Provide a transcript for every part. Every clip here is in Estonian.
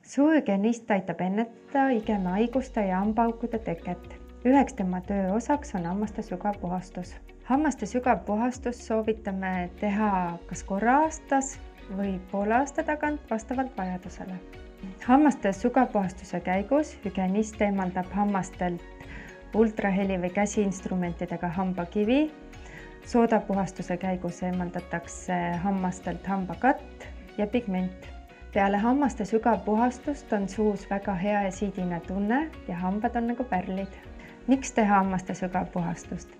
Suuhügienist aitab ennetada igemehaiguste ja hambaaukude teket. Üheks tema töö osaks on hammaste sügav puhastus. Hammaste sügav puhastus soovitame teha kas korra aastas või poole aasta tagant vastavalt vajadusele. Hammaste sügavpuhastuse käigus hügienist eemaldab hammastelt ultraheli või käsiinstrumentidega hambakivi. Soodapuhastuse käigus eemaldatakse hammastelt hambakatt ja pigment. Peale hammaste sügavpuhastust on suus väga hea ja siidine tunne ja hambad on nagu pärlid. Miks teha hammaste sügavpuhastust?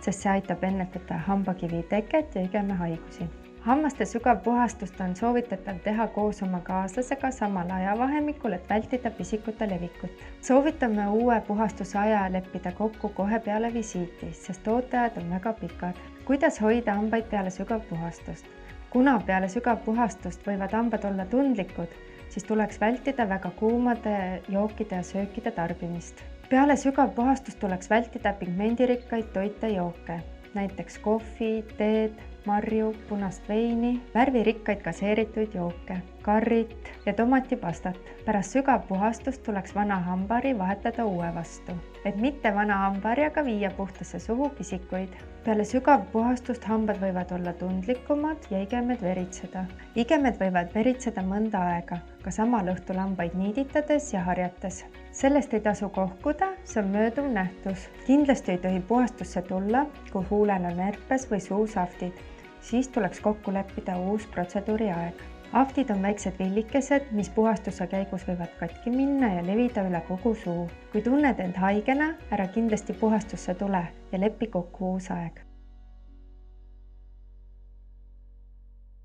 Sest see aitab ennetada hambakivi teket ja igemehaigusi. Hammaste sügavpuhastust on soovitatav teha koos oma kaaslasega samal ajavahemikul, et vältida pisikute levikut. Soovitame uue puhastuse aja leppida kokku kohe peale visiiti, sest ooteajad on väga pikad. Kuidas hoida hambaid peale sügavpuhastust? Kuna peale sügavpuhastust võivad hambad olla tundlikud, siis tuleks vältida väga kuumade jookide ja söökide tarbimist. Peale sügavpuhastust tuleks vältida pigmendirikkaid toite ja jooke, näiteks kohvi, teed, marju, punast veini, värvirikkaid gaseeritud jooke, karrit ja tomatipastat. Pärast sügavpuhastust tuleks vana hambari vahetada uue vastu, et mitte vana hambaharjaga viia puhtasse suhu pisikuid. Peale sügavpuhastust hambad võivad olla tundlikumad ja igemed veritseda. Igemed võivad veritseda mõnda aega, ka samal õhtul hambaid niiditades ja harjates. Sellest ei tasu kohkuda, see on mööduv nähtus. Kindlasti ei tohi puhastusse tulla, kui huulel on herpes või suus aftid. Siis tuleks kokku leppida uus protseduuri aeg. Aftid on väiksed villikesed, mis puhastuse käigus võivad katki minna ja levida üle kogu suu. Kui tunned end haigena, ära kindlasti puhastusse tule ja lepi kokku uus aeg.